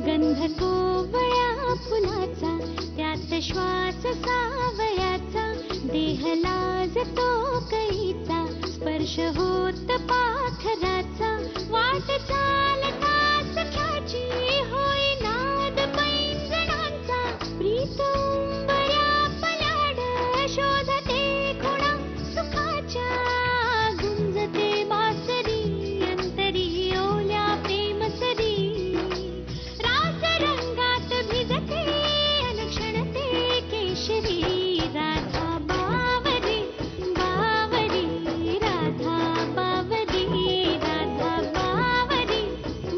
गंध कोवळ्या फुलाचा त्यात श्वास सावयाचा देह लाजतो कळीचा स्पर्श होत पाखराचा वाट चालता सख्याची होई नाद पैंजणांचा प्रीत उंबऱ्या पलाड शोधते खुणा सुखाच्या गुंजते बासरी अंतरी ओल्या प्रेमसरी रास रंगात भिजते अलक्षणते केशरी राधा बावरी बावरी राधा बावरी राधा बावरी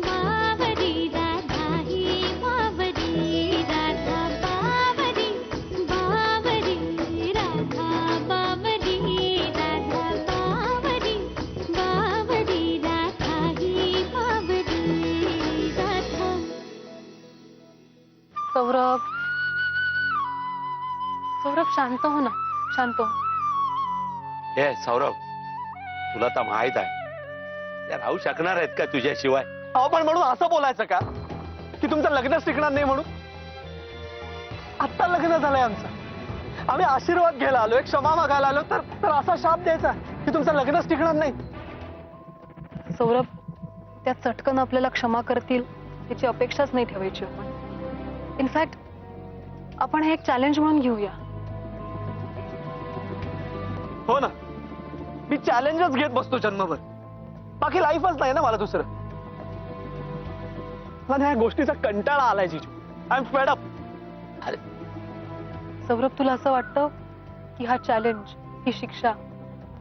बावरी राधा ही बावरी राधा बावरी बावरी राधा बावरी राधा बावरी बावरी राधा ही बावरी राधा. सौरभ, सौरभ शांत हो ना, शांत हो. हे सौरभ, तुला तर माहित आहे त्या राहू शकणार आहेत का तुझ्याशिवाय? अहो पण म्हणून असं बोलायचं का की तुमचं लग्नच टिकणार नाही म्हणून? आत्ता लग्न झालंय आमचं, आम्ही आशीर्वाद घ्यायला आलोय, क्षमा मागायला आलो, तर असा शाप द्यायचा की तुमचं लग्नच टिकणार नाही? सौरभ, त्या चटकन आपल्याला क्षमा करतील याची अपेक्षाच नाही ठेवायची आपण. इनफॅक्ट आपण हे एक चॅलेंज म्हणून घेऊया. हो ना, मी चॅलेंजच घेत बसतो जन्मभर, बाकी लाईफच नाही ना मला दुसरं. मला ह्या गोष्टीचा कंटाळा आलाय जीजू. I am fed up. अरे सौरभ, तुला असं वाटतं की हा चॅलेंज, ही शिक्षा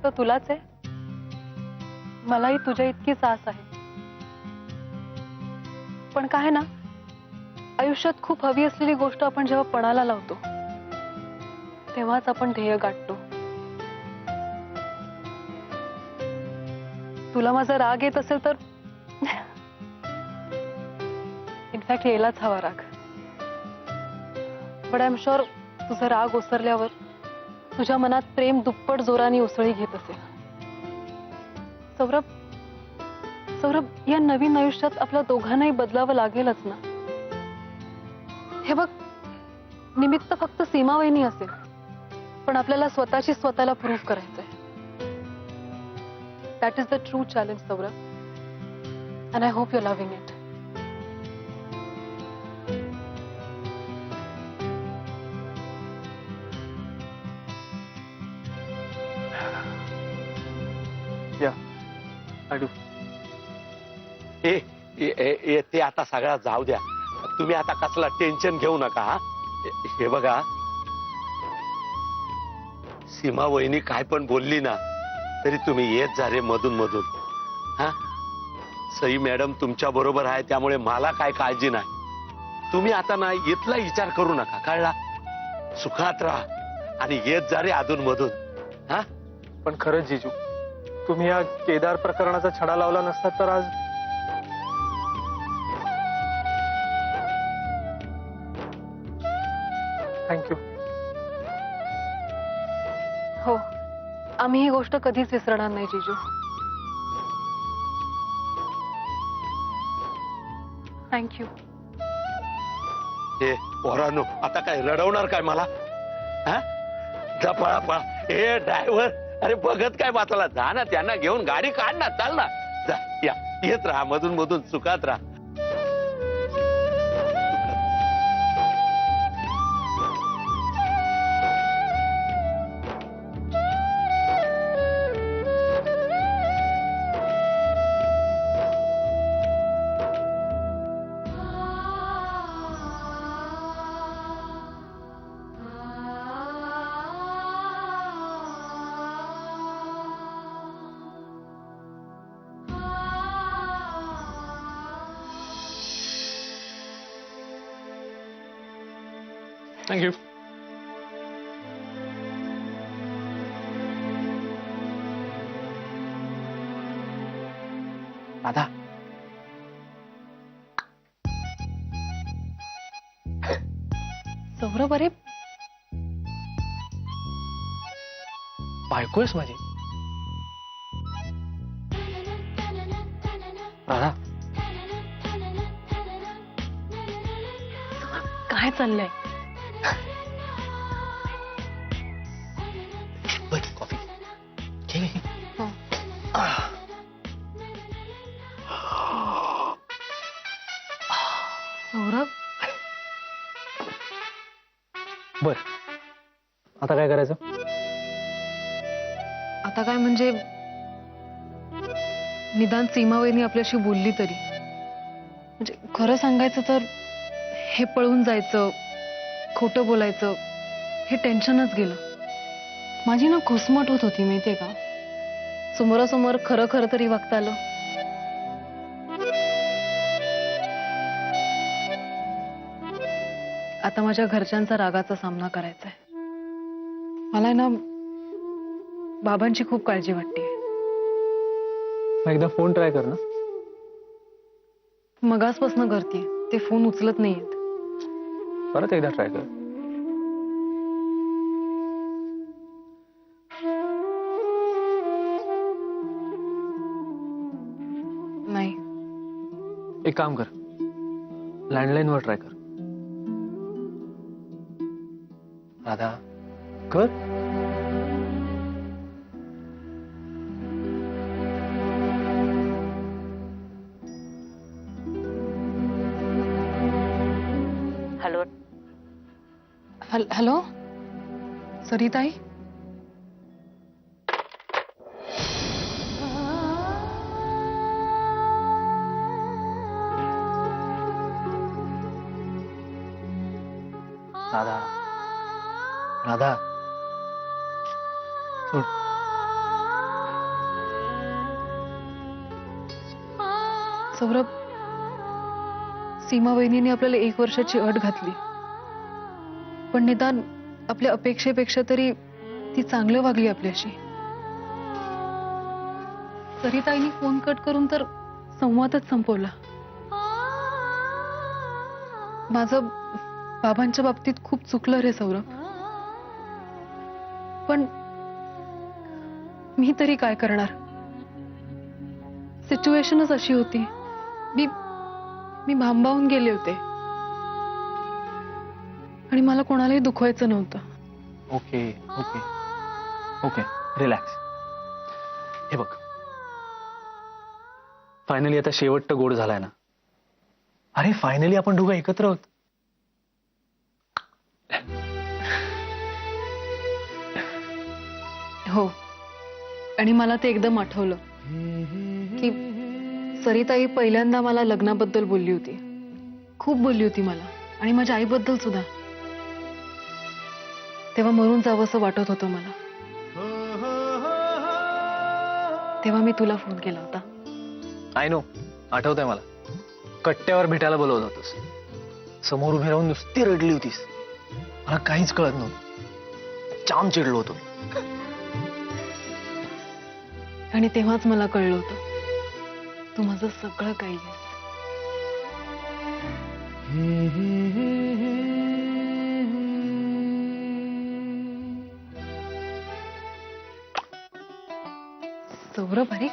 तर तुलाच आहे? मलाही तुझ्या इतकीच आस आहे. पण काय ना, आयुष्यात खूप हवी असलेली गोष्ट आपण जेव्हा पणाला लावतो तेव्हाच आपण ध्येय गाठतो. तुला माझा राग येत असेल तर इनफॅक्ट यायलाच हवा राग. बट आय एम शुअर तुझा राग ओसरल्यावर तुझ्या मनात प्रेम दुप्पट जोराने उसळी घेत असेल. सौरभ, सौरभ, या नवीन आयुष्यात आपल्या दोघांनाही बदलावं लागेलच ना. हे बघ, निमित्त फक्त सीमावहिनी असेल, पण आपल्याला स्वतःची स्वतःला प्रूव्ह करायचंय. That is the true challenge Saurabh, and I hope you loving it. या आय डू. ते आता सगळा जाऊ द्या. तुम्ही आता कसला टेन्शन घेऊ नका. हा, हे बघा, सीमा वहिनी काय पण बोलली ना तरी तुम्ही येत जा रे मधून मधून. हा, सई मॅडम तुमच्या बरोबर आहे, त्यामुळे मला काय काळजी नाही. तुम्ही आता ना इथला विचार करू नका, कळला? सुखात राहा आणि येत जा रे अधून मधून. हा, पण खरंच जीजू, तुम्ही या केदार प्रकरणाचा छडा लावला नसता तर आज थँक्यू. हो, आम्ही ही गोष्ट कधीच विसरणार नाही जीजू. थँक्यू. हे पोरांनो, आता काय रडवणार काय मला? हा, जा पळा पळा. हे ड्रायव्हर, अरे बघत काय वाचला, जा ना, त्यांना घेऊन गाडी काढ ना, चाल ना. जा, या, येत राहा मधून मधून, सुखात राहा. थँक्यू. राधा, सौरभ, अरे बायकोयस माझी. राधा, काय चाललंय? कॉफी घे. हो. सौरभ, बर, आता काय करायचं? आता काय म्हणजे निदान सीमावहिनी आपल्याशी बोलली तरी. म्हणजे खरं सांगायचं तर हे पळून जायचं, खोटं बोलायचं, हे टेन्शनच गेलं. माझी ना घुसमट होत होती माहितीये का. समोरासमोर खरं खरं तरी वागता आलं. आता माझ्या घरच्यांचा रागाचा सामना करायचा आहे. मला आहे ना बाबांची खूप काळजी वाटते. मग एकदा फोन ट्राय कर ना. मगासपासून करते, ते फोन उचलत नाहीयेत. परत एकदा ट्राय कर. नाही. एक काम कर, लँडलाईन वर ट्राय कर. राधा, कर. हॅलो. हॅलो सरिताई. राधा, राधा, सोड. सौरभ, सीमा वहिनीने आपल्याला 1 वर्षाची अट घातली, पण निदान आपल्या अपेक्षेपेक्षा तरी ती चांगलं वागली आपल्याशी. सरिताईनी फोन कट करून तर संवादच संपवला. माझं बाबांच्या बाबतीत खूप चुकलं रे सौरभ. पण मी तरी काय करणार. सिच्युएशनच अशी होती. मी भांबावून गेले होते आणि मला कोणालाही दुखवायचं नव्हतं. Okay okay okay, relax. हे बघ, फायनली आता शेवट गोड झालाय ना. अरे फायनली आपण दोघं एकत्र आहोत. हो, आणि मला ते एकदम आठवलं की सरिताई पहिल्यांदा मला लग्नाबद्दल बोलली होती. खूप बोलली होती मला, आणि माझ्या आईबद्दल सुद्धा. तेव्हा मरून जावंसं वाटत होतं मला. तेव्हा मी तुला फोन केला होता. आय नो, आठवतंय मला. कट्ट्यावर भेटायला बोलवत होतस. समोर उभी राहून नुसती रडली होतीस. मला काहीच कळत नव्हतं. जाम चिडलो होतो. आणि तेव्हाच मला कळलं होतं तू माझं सगळं काही आहेस. सौरभ, अरे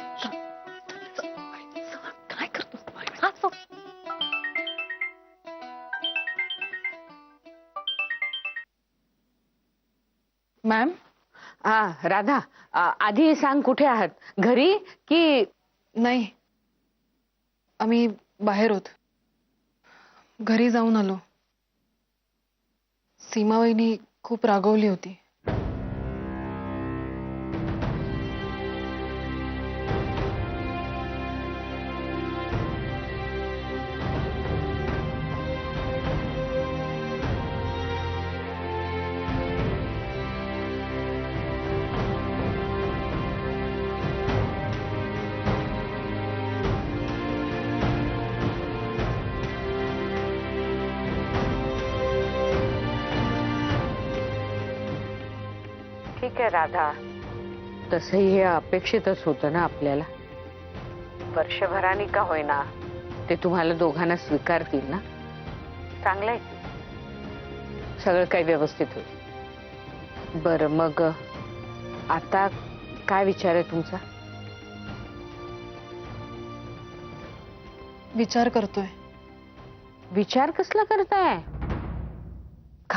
काय करतोस? मॅम, राधा, आधी सांग कुठे आहात? घरी की? नाही, आम्ही बाहेर होत. घरी जाऊन आलो. सीमावहिनी खूप रागवली होती. ठीक आहे राधा, तसंही हे अपेक्षितच होतं ना आपल्याला. वर्षभराने का होईना ते तुम्हाला दोघांना स्वीकारतील ना. चांगलंय, सगळं काही व्यवस्थित होईल. बरं, मग आता काय विचार आहे तुमचा? विचार करतोय. विचार कसला करताय?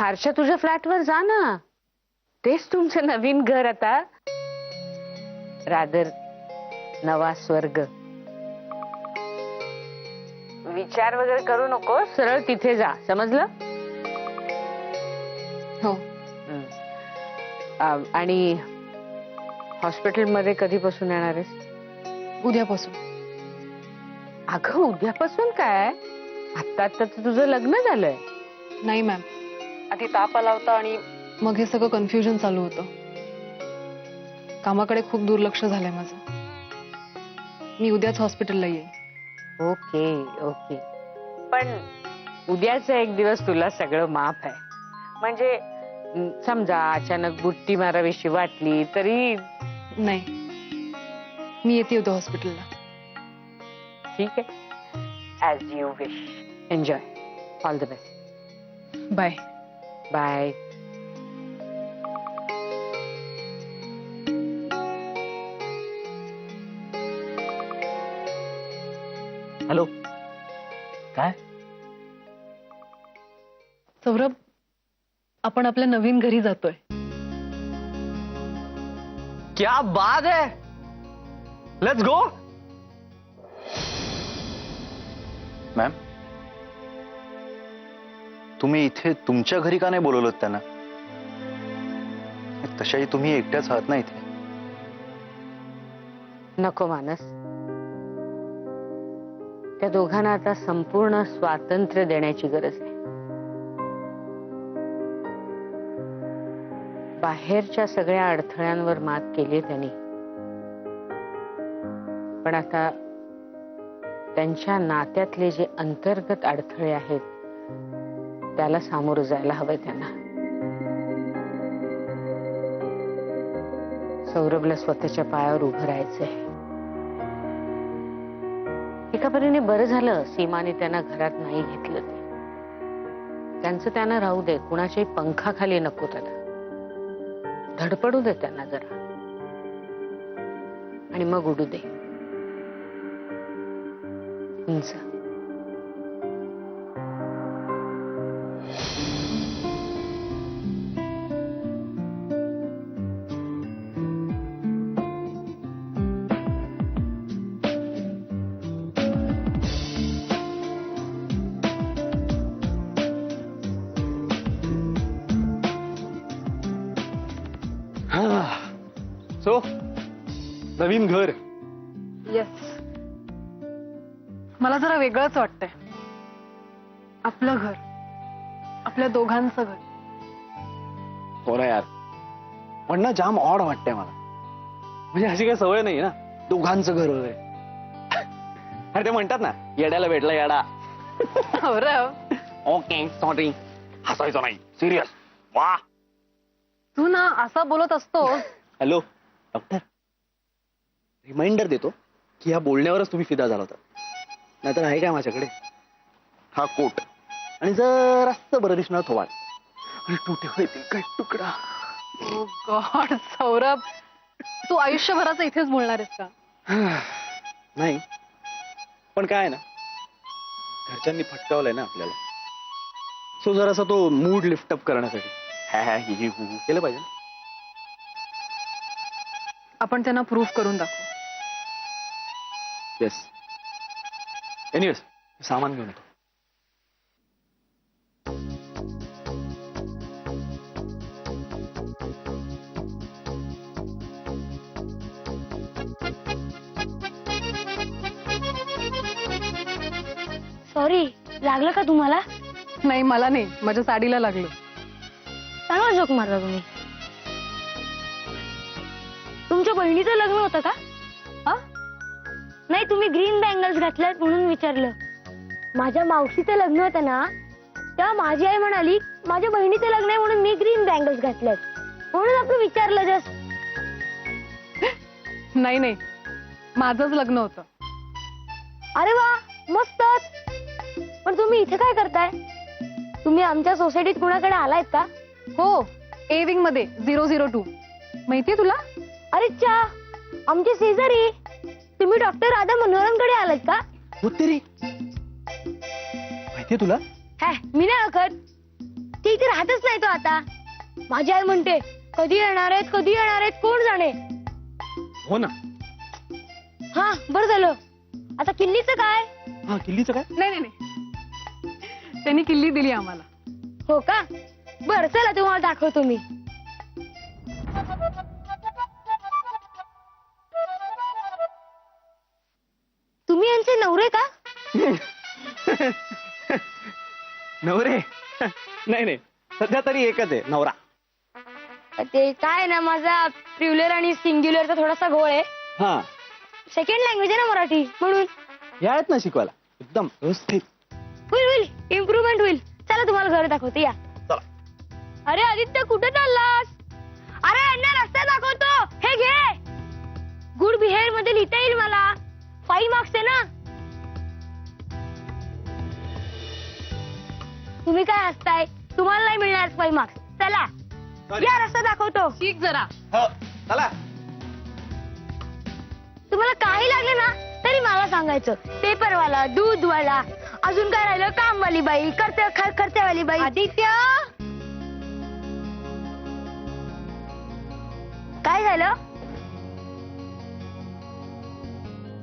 खारच्या तुझ्या फ्लॅटवर जा ना. तेच तुमचं नवीन घर आता. रादर नवा स्वर्ग. विचार वगैरे करू नको, सरळ तिथे जा, समजलं? हो. आणि हॉस्पिटलमध्ये कधीपासून येणार आहेस? उद्यापासून. अगं उद्यापासून काय? आता तर तुझं लग्न झालंय. नाही मॅम, आधी ताप आला होता आणि मग हे सगळं कन्फ्युजन चालू होतं. कामाकडे खूप दुर्लक्ष झालंय माझं. मी उद्याच हॉस्पिटलला येईन. Okay okay. पण उद्याचा एक दिवस तुला सगळं माफ आहे. म्हणजे समजा अचानक बुट्टी मारावीशी वाटली तरी. नाही, मी येते उद्या हॉस्पिटलला. ठीक आहे. As you wish. Enjoy. All the best. Bye. Bye. Hello. काय? सौरभ, आपण आपल्या नवीन घरी जातोय. क्या बात है. Let's go. मॅम, तुम्ही इथे तुमच्या घरी का नाही बोलवलं त्यांना? तशाही तुम्ही एकट्याच आहात ना इथे. नको मानस. त्या दोघांना आता संपूर्ण स्वातंत्र्य देण्याची गरज आहे. बाहेरच्या सगळ्या अडथळ्यांवर मात केली त्यांनी, पण आता त्यांच्या नात्यातले जे अंतर्गत अडथळे आहेत त्याला सामोरं जायला हवंय त्यांना. सौरभला स्वतःच्या पायावर उभं राहायचंय. एका परीने बरं झालं सीमाने त्यांना घरात नाही घेतलं. ते त्यांचं त्यांना राहू दे, कुणाच्याही पंखाखाली नको. त्याला धडपडू दे त्यांना जरा, आणि मग उडू दे. उंच. सो नवीन घर. येस. मला जरा वेगळंच वाटतंय. आपलं घर, आपल्या दोघांचं घर. हो ना यार, पण ना जाम ऑड वाटतंय मला. म्हणजे अशी काही सवय नाही ना दोघांचं घर वगैरे. अरे ते म्हणतात ना, येड्याला भेटला येडा. Saurabh, okay sorry. हसायचं नाही, सिरियस. वा. तू ना असा बोलत असतोस. हॅलो डॉक्टर, रिमाइंडर देतो की ह्या बोलण्यावरच तुम्ही फिदा झाला होता. नाहीतर आहे काय माझ्याकडे हा कोट आणि जरास्त बरं दिसणार थोवाड आणि तुटे होईल काय तुकडा. ओ गॉड सौरभ, तू आयुष्यभराचं इथेच बोलणार आहेस का? नाही, पण काय आहे ना, घरच्यांनी फटकावलंय ना आपल्याला. सो जरासा तो मूड लिफ्ट अप करण्यासाठी हा हा ही हू केलं पाहिजे ना. आपण त्यांना प्रूफ करून दाखवू. येस. एनिवेज सामान घेऊन येतो. सॉरी, लागलं का तुम्हाला? नाही, मला नाही, माझ्या साडीला लागलं. चांगला जोक मारला तुम्ही. तुमच्या बहिणीचं लग्न होतं का? हा? नाही, तुम्ही ग्रीन बँगल्स घातल्यात म्हणून विचारलं. माझ्या मावशीचं लग्न होतं ना, तेव्हा माझी आई म्हणाली माझ्या बहिणीचं लग्न आहे म्हणून मी ग्रीन बँगल्स घातल्यात, म्हणून आपण विचारलं जस्ट. नाही नाही, माझंच लग्न होतं. अरे वा, मस्त. पण तुम्ही इथे काय करताय? तुम्ही आमच्या सोसायटीत कुणाकडे आलायत का? हो, ए विंग मध्ये 002. माहितीये तुला? अरे चा, आमचे शेजारी. तुम्ही डॉक्टर राधा मनोहरांकडे आलात का? होते रे, माहितीये तुला? मी नाही ओळखत. आत्या इथे राहतच नाही तो आता. माझी आई म्हणते कधी येणार आहेत कोण जाणे. हो ना. हा बरं झालं. आता किल्लीचं काय? हा किल्लीचं काय? नाही नाही नाही, त्यांनी किल्ली दिली आम्हाला. हो का? बरं चला तुम्हाला दाखवतो मी. तुम्ही यांचे नवरे का? नवरे? नाही नाही, सध्या तरी एकच आहे नवरा. ते काय ना, माझा प्रिव्युलर आणि सिंग्युलरचा थोडासा घोळ आहे. हा सेकंड लँग्वेज आहे ना मराठी, म्हणून. या आहेत ना शिकवायला एकदम व्यवस्थित. होईल इम्प्रुव्हमेंट होईल. चला तुम्हाला घर दाखवते, या. चला. अरे आदित्य कुठे चाललास? अरे यांना रस्ता दाखवतो, हे घे. गुड बिहेवियर मध्ये लिहिता येईल मला. 5 मार्क्स आहे ना. तुम्ही काय हसताय? तुम्हाला नाही मिळणार 5 मार्क्स. चला या, रस्ता दाखवतो. शिक जरा. हो चला. तुम्हाला काही लागलं ना तरी मला सांगायचं. पेपरवाला, दूधवाला, अजून काय राहिलं, कामवाली बाई, खर्चवाली बाई. आदित्य काय झालं?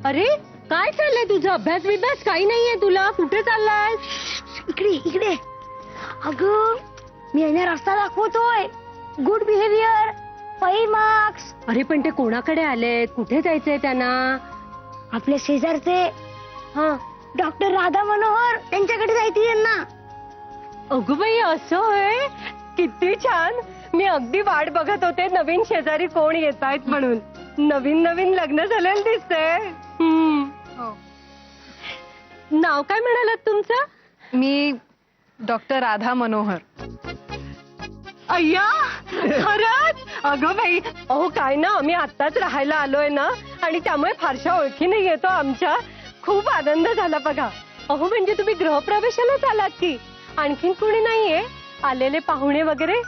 अरे काय चाललंय तुझं? अभ्यास बिभ्यास काही नाहीये तुला? कुठे चाललाय? इकडे. अगं मी यांना रस्ता दाखवतोय. Good behaviour, 5 marks. अरे पण ते कोणाकडे आले? कुठे जायचंय त्यांना? आपल्या शेजारचे, हा, डॉक्टर राधा मनोहर, त्यांच्याकडे जायचे त्यांना. अगं बाई, असं होय? किती छान. मी अगदी वाट बघत होते नवीन शेजारी कोण येत आहेत म्हणून. नवीन लग्न झालेलं दिसतंय. नाव काय म्हणालात तुमचं? मी डॉक्टर राधा मनोहर. अय्या, खरंच? अगं बाई, अहो काय ना, आम्ही आत्ताच राहायला आलोय ना, आणि त्यामुळे फारशा ओळखी नाही येतो आमच्या. खूप आनंद झाला बघा. अहो म्हणजे तुम्ही गृहप्रवेशालाच आलात की? आणखीन कोणी नाहीये आलेले पाहुणे वगैरे?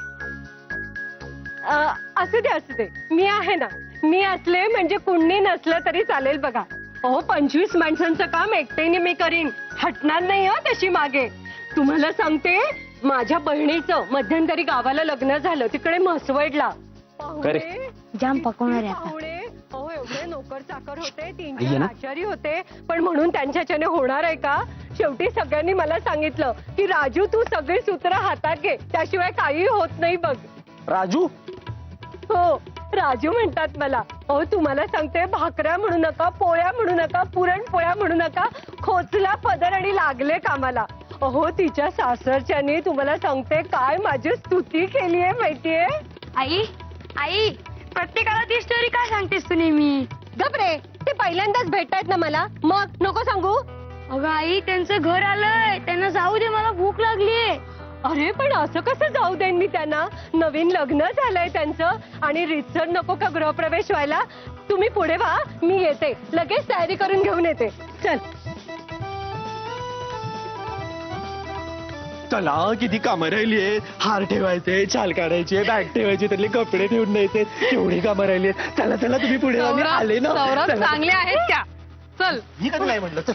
असू दे, मी आहे ना. मी असले म्हणजे कुणी नसलं तरी चालेल बघा. अहो 25 माणसांचं काम एकट्याने मी करीन. हटणार नाही हो तशी मागे. तुम्हाला सांगते, माझ्या बहिणीचं मध्यंतरी गावाला लग्न झालं, तिकडे म्हसवडला. जाम पकवणार एवढे नोकर चाकर होते, 3-4 आचारी होते, पण म्हणून त्यांच्याच्याने होणार आहे का? शेवटी सगळ्यांनी मला सांगितलं की राजू, तू सगळी सूत्र हातात घे, त्याशिवाय काही होत नाही बघ. राजू? हो, राजू म्हणतात मला. अहो तुम्हाला सांगते, भाकऱ्या म्हणू नका, पोळ्या म्हणू नका, पुरणपोळ्या म्हणू नका, खोचला पदर आणि लागले कामाला. अहो तिच्या सासरच्याने तुम्हाला सांगते काय माझी स्तुती केली आहे माहितीये. आई प्रत्येकाला ती स्टोरी काय सांगतेस तू नेहमी? गपरे, ते पहिल्यांदाच भेटतायत ना मला, मग नको सांगू. अगं आई, त्यांचं घर आलंय, त्यांना जाऊ दे, मला भूक लागलीये. अरे पण असं कसं जाऊ देईन मी त्यांना? नवीन लग्न झालंय त्यांचं, आणि रीतसर नको का गृहप्रवेश व्हायला? तुम्ही पुढे व्हा, मी येते, लगेच तयारी करून घेऊन येते. चल. चला, किती कामं राहिली आहेत. हार ठेवायचे, छाल काढायचे, बॅग ठेवायची, त्यातले कपडे ठेवून द्यायचे, केवढी कामं राहिली आहेत. चला तुम्ही पुढे वा, मी आले ना. सौरभ, चला. चांगले आहेत त्या. चल. मी कधी नाही म्हटलं. चल.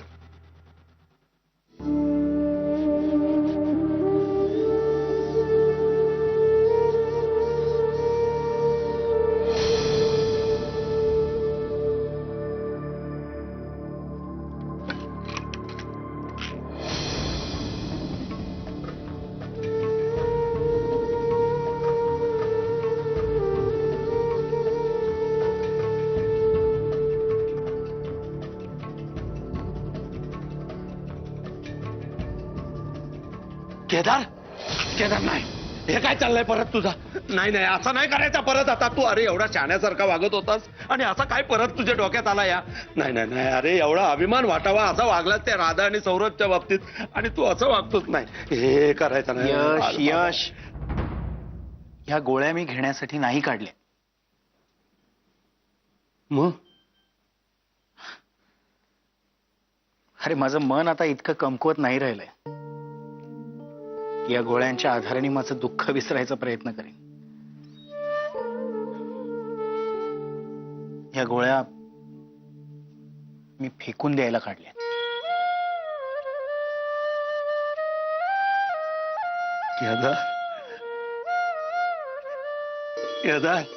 केदार नाही, हे काय चाललंय परत तुझा? नाही, असं नाही करायचा परत. आता तू, अरे एवढा शहाण्यासारखा वागत होतास, आणि असा काय परत तुझ्या डोक्यात आला या? नाही, अरे एवढा अभिमान वाटावा असा वागलास त्या राधा आणि सौरभच्या बाबतीत, आणि तू असं वागतोच नाही. हे करायचं नाही. यश, ह्या गोळ्या मी घेण्यासाठी नाही काढल्या. मग अरे माझं मन आता इतकं कमकुवत नाही राहिलंय. या गोळ्यांच्या आधाराने माझं दुःख विसरायचा प्रयत्न करेन. या गोळ्या मी फेकून द्यायला काढल्या. केदार, केदार